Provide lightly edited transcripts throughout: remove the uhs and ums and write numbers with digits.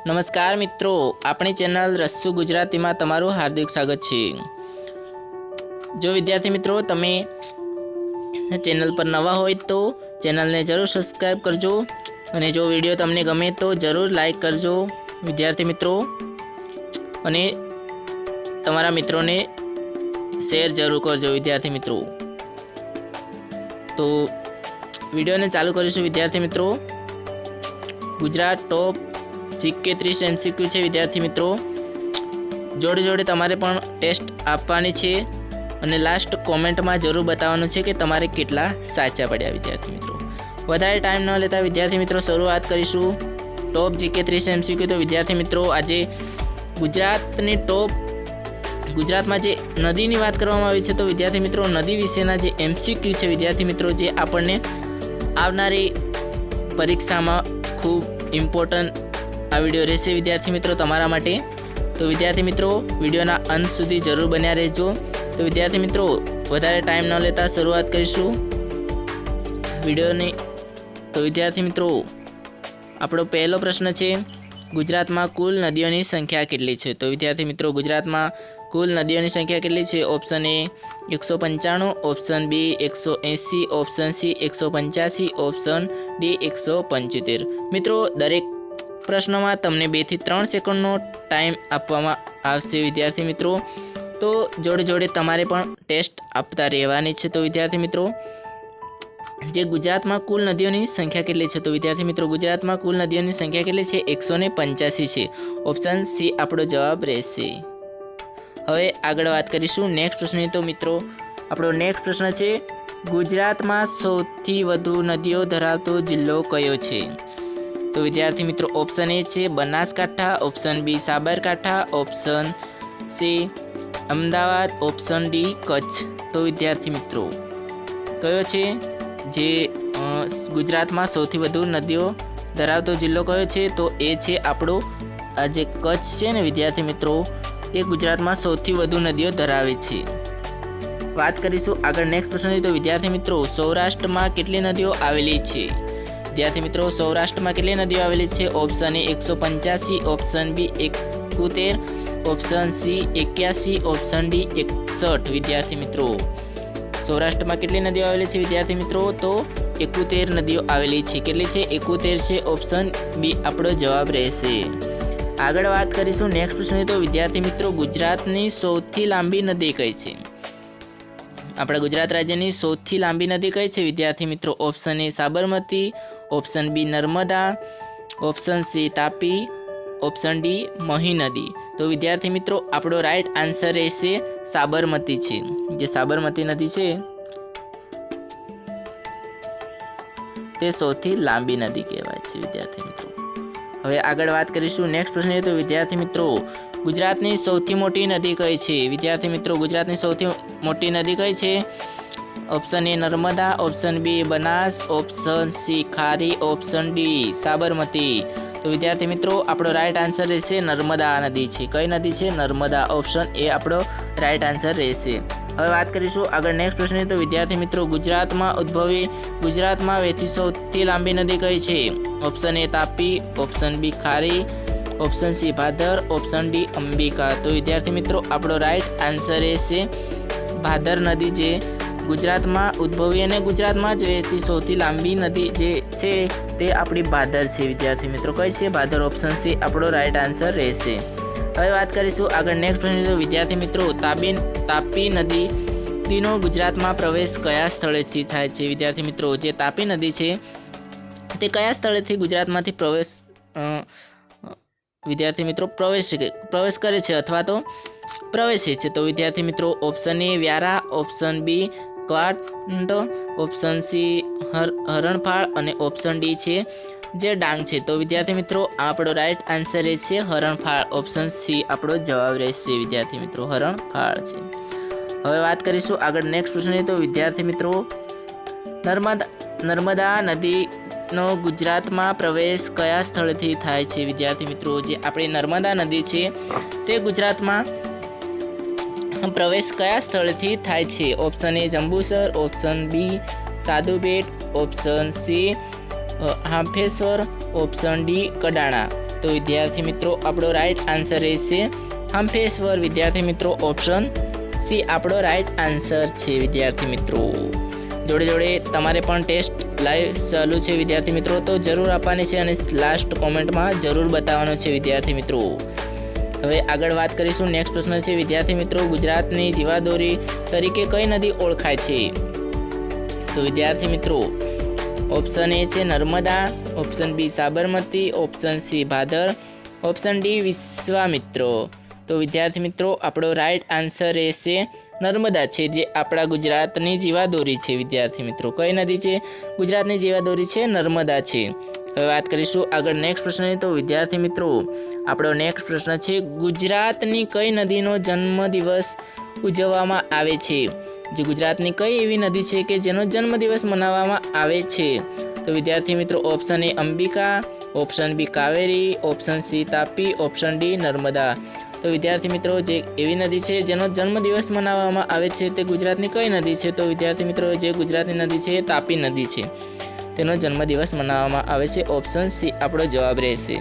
नमस्कार मित्रों, अपनी चेनल रस्सू गुजराती में तमारू हार्दिक स्वागत है। जो विद्यार्थी मित्रों तमे चेनल पर नवा हो तो चेनल ने जरूर सब्सक्राइब करजो और जो विडियो तमने गमे तो जरूर लाइक करजो विद्यार्थी मित्रों, और तमारा मित्रों ने शेर जरूर करजो विद्यार्थी मित्रों। तो विडियो ने चालू करीशुं विद्यार्थी मित्रों। गुजरात टॉप जीके 30 MCQ है विद्यार्थी मित्रों। जोड़े जोड़े तमारे पण टेस्ट आपवानी छे अने लास्ट कॉमेंट में जरूर बताववानुं छे कि तमारे केटला साचा पड्या विद्यार्थी मित्रों। वधारे टाइम न लेता विद्यार्थी मित्रों शुरुआत करीशुं टॉप जीके 30 MCQ। तो विद्यार्थी मित्रों आजे गुजरातनी टॉप गुजरात में जे नदीनी बात करवामां आवी छे तो विद्यार्थी मित्रों नदी विशेना जे MCQ है विद्यार्थी मित्रों जे आपणने आवनारी परीक्षा में खूब इम्पोर्टंट आ विडियो रहेशे विद्यार्थी मित्रों तमारा माटे। तो विद्यार्थी मित्रों विडियोना अंत सुधी जरूर बन्या रहेजो। तो विद्यार्थी मित्रों वधारे टाइम न लेता शुरुआत करीशुं विडियोनी। तो विद्यार्थी मित्रों आपणो पहलो प्रश्न छे गुजरात में कुल नदीओनी संख्या केटली छे। तो विद्यार्थी मित्रों गुजरात में कुल नदीओनी संख्या केटली छे? Option A 195, option B 180, option C 185, option D 175। मित्रों दरेक प्रश्न में तमने 2 થી 3 सेकंडनो टाइम आपवामां आवशे विद्यार्थी मित्रों। तो जोड़े जोड़े तमारे पण टेस्ट आपता रहेवानी छे। तो विद्यार्थी मित्रों जे गुजरात में कुल नदीओनी संख्या केटली छे? तो विद्यार्थी मित्रों गुजरात में कुल नदीओनी संख्या केटली छे? 185 छे। ऑप्शन सी आपणो जवाब रहेशे। हवे आगळ वात करीशुं नेक्स्ट प्रश्न। तो मित्रों आपणो नेक्स्ट प्रश्न छे गुजरात में सौथी वधु नदीओ धरावतो जिल्लो कयो छे? तो विद्यार्थी मित्रों ऑप्शन ए छे Banaskantha, option B Sabarkantha, option C Amdavad, option D Kutch. तो विद्यार्थी मित्रों कयो छे जे गुजरात में सौथी वधु नदीओ धरावतो जिल्लो कयो छे? तो ए छे आपणो आ जे कच्छ छे ने विद्यार्थी मित्रों ए गुजरात में सौथी वधु नदीओ धरावे छे। बात करीशुं आगळ नेक्स्ट प्रश्न। तो विद्यार्थी मित्रों सौराष्ट्र में केटली नदीओ आवेली छे? विद्यार्थी मित्रों सौराष्ट्र में केटली नदीओ आवेली छे? Option A 185, option B 71, option C 81, option D 61। विद्यार्थी मित्रों सौराष्ट्र में केटली नदीओ आवेली छे विद्यार्थी मित्रों? तो 71 नदीओ आवेली छे। केटली छे? 71 छे। ऑप्शन बी आपणो जवाब रहेशे। आगळ वात करीशुं नेक्स्ट प्रश्न। तो विद्यार्थी मित्रों गुजरातनी सौथी लांबी नदी कई छे? अपना गुजरात राज्यनी सौथी लांबी नदी कई छे विद्यार्थी मित्रों? Option A Sabarmati, option B Narmada, option C Tapi, option D Mahi नदी। तो विद्यार्थी मित्रों आपणो राइट आंसर रहेशे साबरमती छे। जे साबरमती नदी छे ते सौथी लांबी नदी कहेवाय छे विद्यार्थी मित्रों। हवे आगळ वात करीशुं नेक्स्ट प्रश्न। तो विद्यार्थी मित्रों गुजरातनी सौथी मोटी नदी कई छे? विद्यार्थी मित्रों गुजरातनी सौथी मोटी नदी कई छे? Option A Narmada, option B Banas, option C Khari, option D Sabarmati. तो विद्यार्थी मित्रों आपणो राइट आंसर रहेशे नर्मदा नदी छे। कई नदी छे? नर्मदा। ऑप्शन ए आपणो राइट आंसर रहेशे। हवे बात करीशुं आगळ नेक्स्ट प्रश्न। तो विद्यार्थी मित्रों गुजरात में उद्भवी गुजरात में वहेती सौथी लांबी नदी कई छे? Option A Tapi, option B Khari, option C Bhadar, option D Ambika. तो विद्यार्थी मित्रों आपणो राइट आंसर रहेशे भादर नदी, जे गुजरात में उद्भवी अने गुजरात में ज वहेती सौथी लांबी नदी जे छे ते आपणी भादर छे विद्यार्थी मित्रों। कई छे? भादर। ऑप्शन सी आपणो राइट आंसर रहेशे। हवे बात करीशुं आगळ नेक्स्ट प्रश्न। तो विद्यार्थी मित्रों तापी नदीनो गुजरात में प्रवेश कया स्थळेथी थाय छे? विद्यार्थी मित्रों जे तापी नदी छे ते कया स्थळेथी गुजरातमांथी प्रवेश विद्यार्थी मित्रों प्रवेश करे छे अथवा तो प्रवेशे छे? तो विद्यार्थी मित्रों option A Vyara, option B Kwant, option C Haranphal अने ऑप्शन डी छे जे डांग छे। तो विद्यार्थी मित्रों आपणो राइट आंसर रहेशे हरणफाळ। ऑप्शन सी आपणो जवाब रहेशे विद्यार्थी मित्रों हरणफाळ छे। हवे बात करीशुं आगळ नेक्स्ट प्रश्न। तो विद्यार्थी मित्रों नर्मदा नदीनो गुजरात में प्रवेश कया स्थळेथी थाय छे? विद्यार्थी मित्रों जे आपणी नर्मदा नदी छे ते गुजरात में प्रवेश कया स्थळेथी थाय छे? Option A Jambusar, option B Sadhubet, option C Hanfeshwar, option D Kadana. तो विद्यार्थी मित्रों आपणो राइट आंसर रहेशे हम्फेश्वर। विद्यार्थी मित्रों ऑप्शन सी आपणो राइट आंसर छे। विद्यार्थी मित्रों जोड़े जोड़े तमारे पण टेस्ट लाइव चालू छे विद्यार्थी मित्रों, तो जरूर आपवानी छे अने लास्ट कॉमेंट में जरूर बताववानो छे विद्यार्थी मित्रों। हवे आगळ वात करीशुं। नेक्स्ट प्रश्न छे विद्यार्थी मित्रों गुजरातनी जीवादोरी तरीके कई नदी ओळखाय छे? तो विद्यार्थी मित्रों ऑप्शन ए छे Narmada, option B Sabarmati, option C Bhadar, option D Vishwamitra. तो विद्यार्थी मित्रों आपणो राइट आंसर रहेशे नर्मदा छे, जे आपणा गुजरातनी जीवादोरी छे। विद्यार्थी मित्रों कई नदी छे? गुजरातनी जीवादोरी छे नर्मदा छे। हवे वात करीशुं आगळ नेक्स्ट प्रश्न। तो विद्यार्थी मित्रों आपणो नेक्स्ट प्रश्न छे गुजरातनी कई नदीनो जन्मदिवस उजववामां आवे छे? जे गुजरातनी कई एवी नदी छे के जेनो जन्मदिवस मनाववामां आवे छे? तो विद्यार्थी मित्रों option A Ambika, option B Kaveri, option C Tapi, option D Narmada. तो विद्यार्थी मित्रों जे एवी नदी छे जेनो जन्मदिवस मनाववामां आवे छे ते गुजरातनी कई नदी छे? तो विद्यार्थी मित्रों जे गुजरातनी नदी छे तापी नदी छे, तेनो जन्मदिवस मनाववामां आवे छे। ऑप्शन सी आपणो जवाब रहेशे।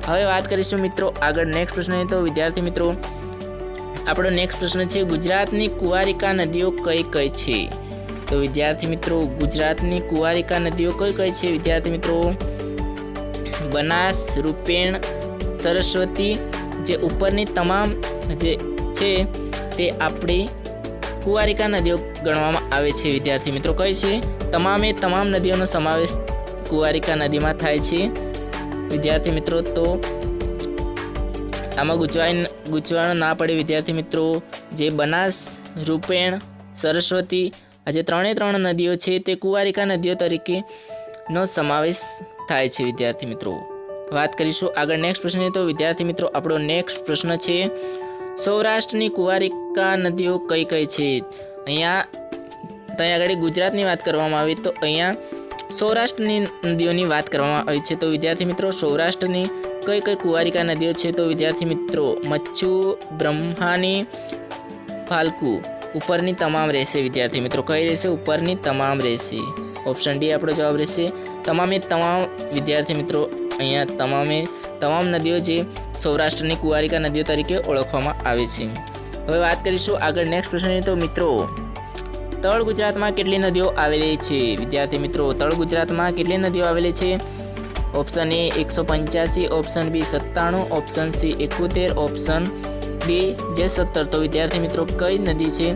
हवे वात करीशुं मित्रों आगळ नेक्स्ट प्रश्न। तो विद्यार्थी मित्रों आपणो नेक्स्ट प्रश्न छे गुजरातनी कुंवारिका नदीओ कई कई छे? तो विद्यार्थी मित्रों गुजरातनी कुंवारिका नदीओ कई कई छे? विद्यार्थी मित्रों बनास, रूपेण, सरस्वती जे उपरनी तमाम जे छे ते आपणी कुंवारिका नदीओ गणवामां आवे छे। विद्यार्थी मित्रों कई छे? तमामे तमाम नदीओनो समावेश कुंवारिका नदीमां थाय छे। विद्यार्थी मित्रों तो आमां गूंचवानो ना पड़े विद्यार्थी मित्रों, जे बनास, रूपेण, सरस्वती आ जे त्रणेय त्रण नदीओ छे ते कुंवारिका नदीओ तरीके नो समावेश थाय छे। विद्यार्थी मित्रों बात करीशुं आगळ नेक्स्ट प्रश्न। तो विद्यार्थी मित्रों आपणो नेक्स्ट प्रश्न छे सौराष्ट्रनी कुंवारिका नदीओ कई कई छे? अहींया त्यां आगळ गुजरातनी वात करवामां आवी तो अहींया सौराष्ट्रनी नदीओनी वात करवामां आवी छे। तो विद्यार्थी मित्रों सौराष्ट्रनी कई कई कुंवारिका नदीओ छे? तो विद्यार्थी मित्रों मच्छू, ब्रह्मानी, फाल्गु उपरनी तमाम रहेशे। विद्यार्थी मित्रों कई रहेशे? उपरनी तमाम रहेशे। ऑप्शन डी आपणो जवाब रहेशे तमामे तमाम। विद्यार्थी मित्रों अहींया तमामे तमाम नदीओ जे सौराष्ट्रनी कुंवारिका नदीओ तरीके ओळखवामां आवे छे। हवे वात करीशुं आगळ नेक्स्ट प्रश्न। तो मित्रों तळ गुजरातमां केटली नदीओ आवेली छे? विद्यार्थी मित्रों तळ गुजरातमां केटली नदीओ आवेली छे? Option A 185, option B 97, option C 71, option B जे 70। तो विद्यार्थी मित्रों कई नदी छे?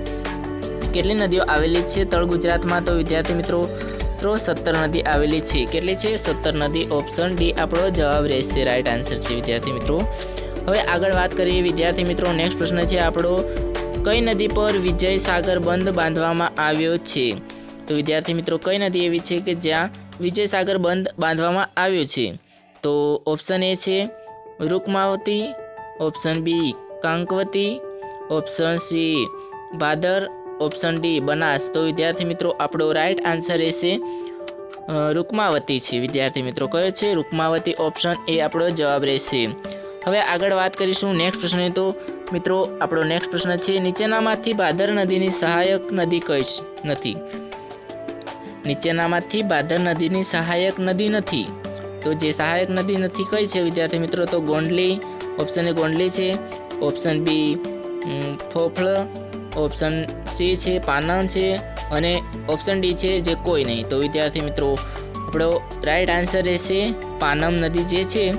केटली नदीओ आवेली छे तळ गुजरातमां? तो विद्यार्थी मित्रों 70 नदी आवेली छे। केटली छे? 70 नदी। ऑप्शन डी आपणो जवाब रहेशे, राइट आंसर छे। विद्यार्थी मित्रों हवे आगळ वात करीए विद्यार्थी मित्रों नेक्स्ट प्रश्न छे आपणो कई नदी पर विजय सागर बंध बांधवामां આવ્યો છે? तो विद्यार्थी मित्रों कई नदी एवी छे के ज्यां विजय सागर बंध बांधवामां આવ્યો છે? तो ऑप्शन ए छे Rukmavati, option B Kankavati, option C Bhadar, option D Banas. तो विद्यार्थी मित्रों आपणो राइट आंसर रहेशे रुक्मावती छे। विद्यार्थी मित्रों कयो छे? रुक्मावती। ऑप्शन ए आपणो जवाब रहेशे। हवे आगळ वात करीशुं नेक्स्ट प्रश्न। तो मित्रों आपणो नेक्स्ट प्रश्न छे नीचेनामांथी भादर नदीनी सहायक नदी कई नथी? नीचेनामांथी भादर नदीनी सहायक नदी नथी, तो जे सहायक नदी नथी कई छे? विद्यार्थी मित्रों तो गोंडली। ऑप्शन ए गोंडली छे, ऑप्शन बी फोफळ, ऑप्शन सी छे पानम छे अने ऑप्शन डी छे जे कोई नहीं। तो विद्यार्थी मित्रों आपणो राइट आंसर रहेशे पानम नदी जे छे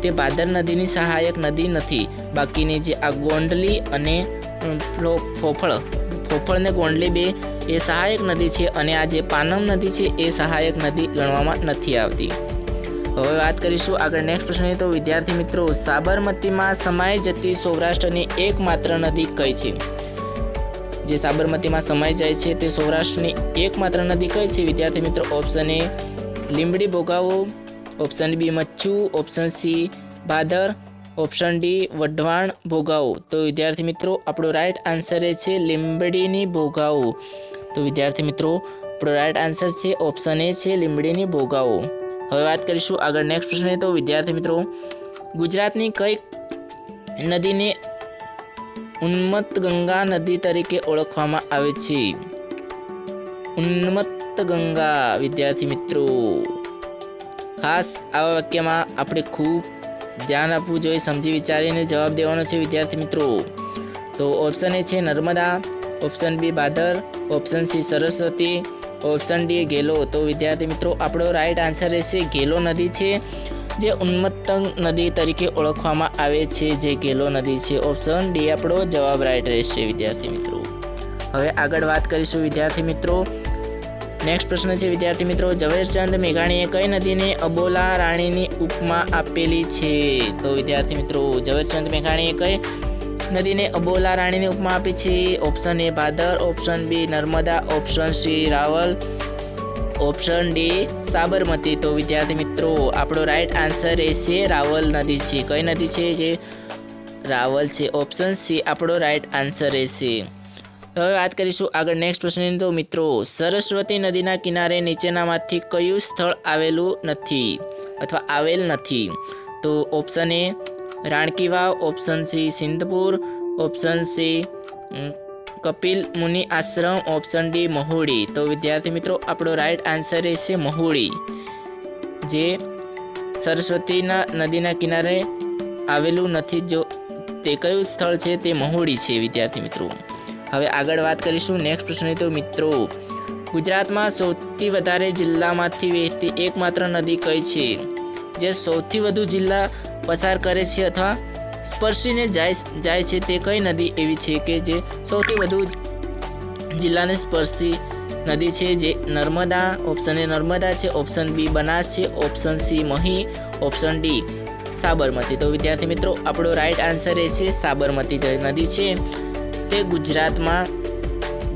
ते भादर नदीनी सहायक नदी नथी। बाकीनी जे आ गोंडली अने फोफळ ने गोंडली बे ए सहायक नदी छे अने आ जे पानम नदी छे ए सहायक नदी गणवामां नथी आवती। हवे वात करीशुं आगळ नेक्स्ट प्रश्न। तो विद्यार्थी मित्रों साबरमतीमां समाई जती सौराष्ट्रनी एकमात्र नदी कई छे? जे साबरमतीमां समाई जाय छे ते सौराष्ट्रनी एकमात्र नदी कई छे? विद्यार्थी मित्रों option A Limbdi Bhogavo, option B Machhu, option C Bhadar, option D Wadhwan Bhogavo. तो विद्यार्थी मित्रों आपणो राइट आंसर है લીંબડીની ભોગાવો। तो विद्यार्थी मित्रों आपणो राइट आंसर है ऑप्शन ए है લીંબડીની ભોગાવો। हवे बात करीशुं आगळ नेक्स्ट प्रश्न है। तो विद्यार्थी मित्रों गुजरातनी कई नदीने उन्मत्त गंगा नदी तरीके ओळखवामां आवे छे? उन्मत्त गंगा। विद्यार्थी मित्रों खास आवा वाक्यमां आपणे खूब ધ્યાન આપવું જોઈએ, સમજી વિચારીને જવાબ દેવાનો છે વિદ્યાર્થી મિત્રો। તો ઓપ્શન એ છે Narmada, option B Bhadar, option C Saraswati, option D Ghelo. તો વિદ્યાર્થી મિત્રો આપણો રાઈટ આન્સર રહેશે ઘેલો નદી છે, જે ઉન્મત્તંગ નદી તરીકે ઓળખવામાં આવે છે, જે ઘેલો નદી છે। ઓપ્શન ડી આપણો જવાબ રાઈટ રહેશે વિદ્યાર્થી મિત્રો। હવે આગળ વાત કરીશું વિદ્યાર્થી મિત્રો। નેક્સ્ટ પ્રશ્ન છે વિદ્યાર્થી મિત્રો, ઝવેરચંદ મેઘાણીએ કઈ નદીને અબોલા રાણીની ઉપમા આપેલી છે? તો વિદ્યાર્થી મિત્રો ઝવેરચંદ મેઘાણીએ કઈ નદીને અબોલા રાણીની ઉપમા આપી છે? Option A Bhadar, option B Narmada, option C Rawal, option D Sabarmati. તો વિદ્યાર્થી મિત્રો આપણો રાઈટ આન્સર રહેશે રાવલ નદી છે। કઈ નદી છે? જે રાવલ છે। ઓપ્શન સી આપણો રાઈટ આન્સર રહેશે। હવે વાત કરીશું આગળ નેક્સ્ટ પ્રશ્નની। તો મિત્રો સરસ્વતી નદીના કિનારે નીચેનામાંથી કયું સ્થળ આવેલું નથી અથવા આવેલ નથી? તો option A Rani ki Vav, option C Sindhpur, option C Kapil Muni Ashram, option D મહુડી। તો વિદ્યાર્થી મિત્રો આપણો રાઈટ આન્સર રહેશે મહુડી, જે સરસ્વતીના નદીના કિનારે આવેલું નથી। જો તે કયું સ્થળ છે તે મહુડી છે વિદ્યાર્થી મિત્રો। હવે આગળ વાત કરીશું નેક્સ્ટ પ્રશ્ન। તો મિત્રો ગુજરાતમાં સૌથી વધારે જિલ્લામાંથી વહેતી એકમાત્ર નદી કઈ છે? જે સૌથી વધુ જિલ્લા પસાર કરે છે અથવા સ્પર્શીને જાય છે તે કઈ નદી એવી છે કે જે સૌથી વધુ જિલ્લાને સ્પર્શતી નદી છે? જે નર્મદા, ઓપ્શન એ નર્મદા છે, ઓપ્શન બી બનાસ છે, ઓપ્શન સી મહી, ઓપ્શન ડી સાબરમતી। તો વિદ્યાર્થી મિત્રો આપણો રાઈટ આન્સર રહેશે સાબરમતી નદી છે, તે ગુજરાતમાં,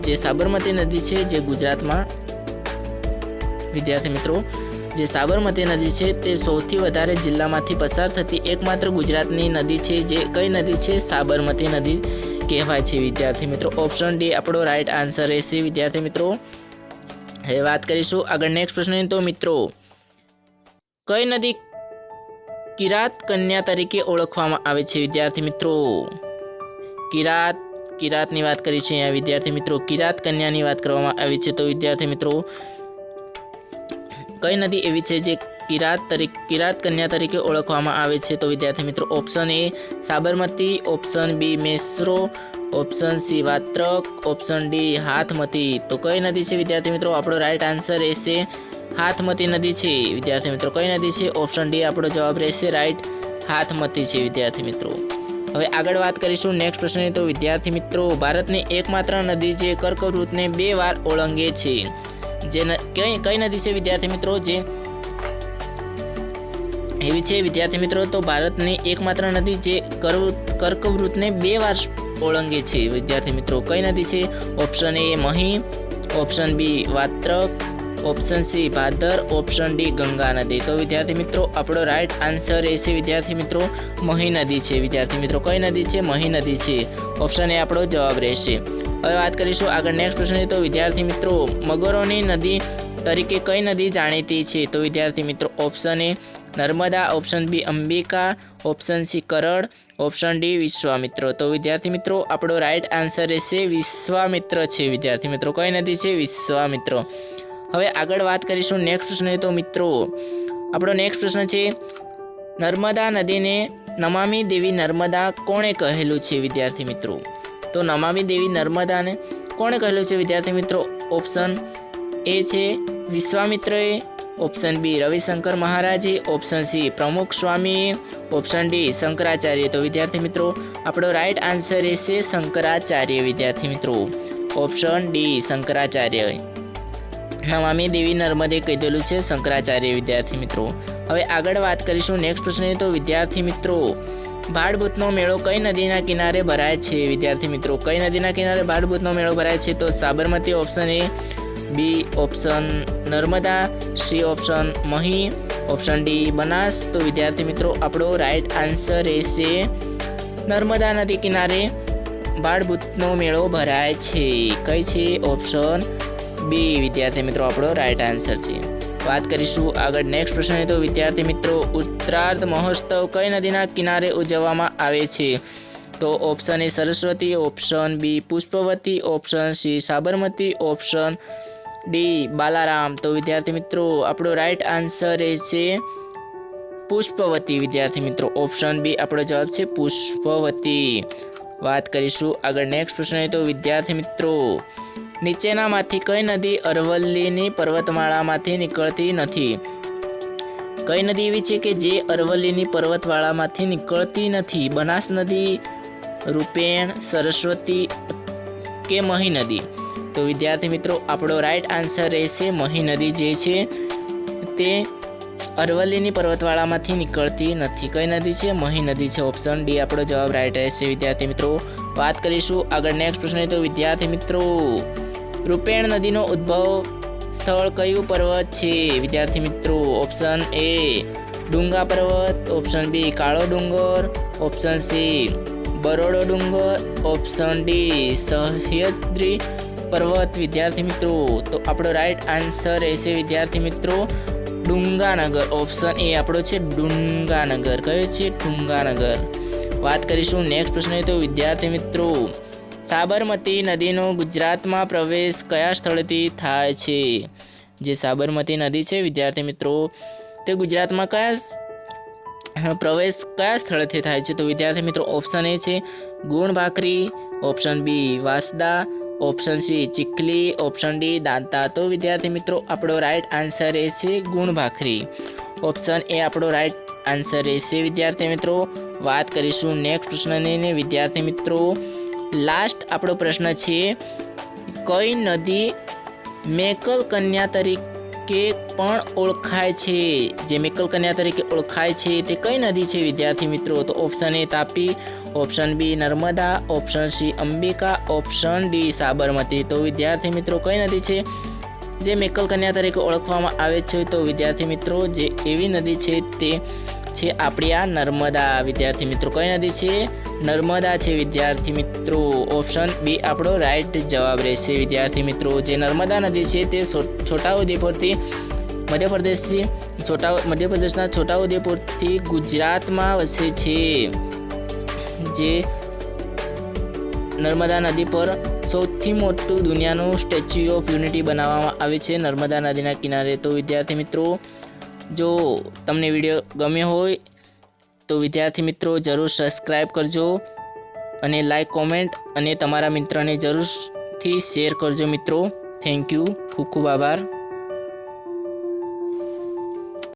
જે સાબરમતી નદી છે જે ગુજરાતમાં વિદ્યાર્થી મિત્રો જે સાબરમતી નદી છે તે સૌથી વધારે જિલ્લામાંથી પસાર થતી એકમાત્ર ગુજરાતની નદી છે। જે કઈ નદી છે? સાબરમતી નદી કહેવાય છે વિદ્યાર્થી મિત્રો। ઓપ્શન ડી આપણો રાઈટ આન્સર રહેશે વિદ્યાર્થી મિત્રો। હવે વાત કરીશું આગળ નેક્સ્ટ પ્રશ્ન। તો મિત્રો કઈ નદી કિરાત કન્યા તરીકે ઓળખવામાં આવે છે વિદ્યાર્થી મિત્રો? કિરાતની વાત કરી છે અહીંયા વિદ્યાર્થી મિત્રો, કિરાત કન્યાની વાત કરવામાં આવી છે। તો વિદ્યાર્થી મિત્રો કઈ નદી એવી છે જે કિરાત કન્યા તરીકે ઓળખવામાં આવે છે? તો વિદ્યાર્થી મિત્રો option A Sabarmati, option B Meshwo, option C Vatrak, option D Hathmati. તો કઈ નદી છે વિદ્યાર્થી મિત્રો? આપણો રાઈટ આન્સર રહેશે હાથમતી નદી છે વિદ્યાર્થી મિત્રો। કઈ નદી છે? ઓપ્શન ડી આપણો જવાબ રહેશે રાઈટ હાથમતી છે વિદ્યાર્થી મિત્રો। હવે આગળ વાત કરીશું નેક્સ્ટ પ્રશ્ન। તો વિદ્યાર્થી મિત્રો ભારતની એકમાત્ર નદી જે કર્કવૃતને 2 વાર ઓળંગે છે, જે કઈ નદી છે વિદ્યાર્થી મિત્રો? જે એવી છે વિદ્યાર્થી મિત્રો, તો ભારતની એકમાત્ર નદી જે કર્કવૃતને 2 વાર ઓળંગે છે વિદ્યાર્થી મિત્રો। કઈ નદી છે? Option A Mahi, option B Vatrak, option C Bhadar, option D Ganga નદી। તો વિદ્યાર્થી મિત્રો આપણો રાઈટ આન્સર રહેશે વિદ્યાર્થી મિત્રો મહી નદી છે વિદ્યાર્થી મિત્રો। કઈ નદી છે? મહી નદી છે। ઓપ્શન એ આપણો જવાબ રહેશે। હવે વાત કરીશું આગળ નેક્સ્ટ પ્રશ્ન। તો વિદ્યાર્થી મિત્રો મગરોની નદી તરીકે કઈ નદી જાણીતી છે? તો વિદ્યાર્થી મિત્રો option A Narmada, option B Ambika, option C Karad, option D Vishwamitra. તો વિદ્યાર્થી મિત્રો આપણો રાઈટ આન્સર રહેશે વિશ્વામિત્ર છે વિદ્યાર્થી મિત્રો। કઈ નદી છે? વિશ્વામિત્ર। હવે આગળ વાત કરીશું નેક્સ્ટ પ્રશ્ન। તો મિત્રો આપણો નેક્સ્ટ પ્રશ્ન છે, નર્મદા નદીને નમામી દેવી નર્મદા કોણે કહેલું છે વિદ્યાર્થી મિત્રો? તો નમામી દેવી નર્મદાને કોણે કહેલું છે વિદ્યાર્થી મિત્રો? ઓપ્શન એ છે વિશ્વામિત્રએ, ઓપ્શન બી રવિશંકર મહારાજે, ઓપ્શન સી પ્રમુખ સ્વામી, ઓપ્શન ડી શંકરાચાર્ય। તો વિદ્યાર્થી મિત્રો આપણો રાઈટ આન્સર રહેશે શંકરાચાર્ય વિદ્યાર્થી મિત્રો। ઓપ્શન ડી શંકરાચાર્ય, નમામી દેવી નર્મદે કહેલું છે શંકરાચાર્ય વિદ્યાર્થી મિત્રો। હવે આગળ વાત કરીશું નેક્સ્ટ પ્રશ્ન। તો વિદ્યાર્થી મિત્રો ભાડભૂતનો મેળો કઈ નદીના કિનારે ભરાય છે વિદ્યાર્થી મિત્રો? કઈ નદીના કિનારે ભાડભૂતનો મેળો ભરાય છે? તો Sabarmati, option A, B option Narmada, C option Mahi, option D Banas. તો વિદ્યાર્થી મિત્રો આપણો રાઈટ આન્સર રહેશે નર્મદા નદી કિનારે ભાડભૂતનો મેળો ભરાય છે। કઈ છે? ઓપ્શન બી વિદ્યાર્થી મિત્રો આપણો રાઈટ આન્સર છે। વાત કરીશું આગળ નેક્સ્ટ પ્રશ્ન। તો વિદ્યાર્થી મિત્રો ઉત્તરાર્ધ મહોત્સવ કઈ નદીના કિનારે ઉજવવામાં આવે છે? તો option A Saraswati, option B Pushpavati, option C Sabarmati, option D Balaram. તો વિદ્યાર્થી મિત્રો આપણો રાઈટ આન્સર રહેશે પુષ્પવતી વિદ્યાર્થી મિત્રો ઓપ્શન બી આપણો જવાબ છે પુષ્પવતી। વાત કરીશું આગળ નેક્સ્ટ પ્રશ્ન તો વિદ્યાર્થી મિત્રો નીચેનામાંથી કઈ નદી અરવલ્લીની પર્વતમાળામાંથી નીકળતી નથી? કઈ નદી એવી છે કે જે અરવલ્લીની પર્વતમાળામાંથી નીકળતી નથી? બનાસ નદી, રૂપેણ, સરસ્વતી કે મહી નદી? તો વિદ્યાર્થી મિત્રો આપણો રાઈટ આન્સર રહેશે મહી નદી જે છે તે અરવલ્લીની પર્વતવાળામાંથી નીકળતી નથી। કઈ નદી છે? મહી નદી છે। ઓપ્શન ડી આપણો જવાબ રાઈટ રહેશે વિદ્યાર્થી મિત્રો। વાત કરીશું આગળ નેક્સ્ટ પ્રશ્ન તો વિદ્યાર્થી મિત્રો રૂપેણ નદીનો ઉદ્ભવ સ્થળ કયું પર્વત છે? વિદ્યાર્થી મિત્રો ઓપ્શન એ ડુંગા પર્વત, ઓપ્શન બી કાળો ડુંગર, ઓપ્શન સી બરોડો ડુંગર, ઓપ્શન ડી સહ્યાદ્રી પર્વત। વિદ્યાર્થી મિત્રો તો આપણો રાઈટ આન્સર રહેશે વિદ્યાર્થી મિત્રો ડુંગાનગર। ઓપ્શન એ આપણો છે ડુંગાનગર। કયો છે? ડુંગાનગર। વાત કરીશું નેક્સ્ટ પ્રશ્ન તો વિદ્યાર્થી મિત્રો સાબરમતી નદીનો ગુજરાતમાં પ્રવેશ કયા સ્થળથી થાય છે? જે સાબરમતી નદી છે વિદ્યાર્થી મિત્રો તે ગુજરાતમાં પ્રવેશ કયા સ્થળથી થાય છે? તો વિદ્યાર્થી મિત્રો ઓપ્શન એ છે Gunbhakhari, option B Vansda, option C Chikhli, option D Danta. તો વિદ્યાર્થી મિત્રો આપણો રાઈટ આન્સર રહેશે ગુણભાખરી। ઓપ્શન એ આપણો રાઈટ આન્સર રહેશે વિદ્યાર્થી મિત્રો। વાત કરીશું નેક્સ્ટ પ્રશ્નની વિદ્યાર્થી મિત્રો લાસ્ટ આપણો પ્રશ્ન છે કઈ નદી મેકલ કન્યા તરીકે પણ ઓળખાય છે? જે મેકલ કન્યા તરીકે ઓળખાય છે તે કઈ નદી છે વિદ્યાર્થી મિત્રો? તો option A Tapi, option B Narmada, option C Ambika, option D Sabarmati. તો વિદ્યાર્થી મિત્રો કઈ નદી છે જે મેકલ કન્યા તરીકે ઓળખવામાં આવે છે? તો વિદ્યાર્થી મિત્રો જે એવી નદી છે તે છે આપણી આ નર્મદા। વિદ્યાર્થી મિત્રો કઈ નદી છે? નર્મદા છે વિદ્યાર્થી મિત્રો। ઓપ્શન બી આપણો રાઈટ જવાબ રહેશે વિદ્યાર્થી મિત્રો। જે નર્મદા નદી છે તે છોટાઉદેપુરથી મધ્યપ્રદેશના છોટાઉદેપુરથી ગુજરાતમાં વસે છે। જે નર્મદા નદી પર સૌથી મોટું દુનિયાનું સ્ટેચ્યુ ઓફ યુનિટી બનાવવામાં આવે છે નર્મદા નદીના કિનારે। તો વિદ્યાર્થી મિત્રો જો તમને વિડીયો ગમ્યો હોય તો વિદ્યાર્થી મિત્રો જરૂર સબસ્ક્રાઈબ કરજો અને લાઈક કોમેન્ટ અને તમારા મિત્રને જરૂરથી શેર કરજો મિત્રો। થેન્ક યુ, ખૂબ ખૂબ આભાર।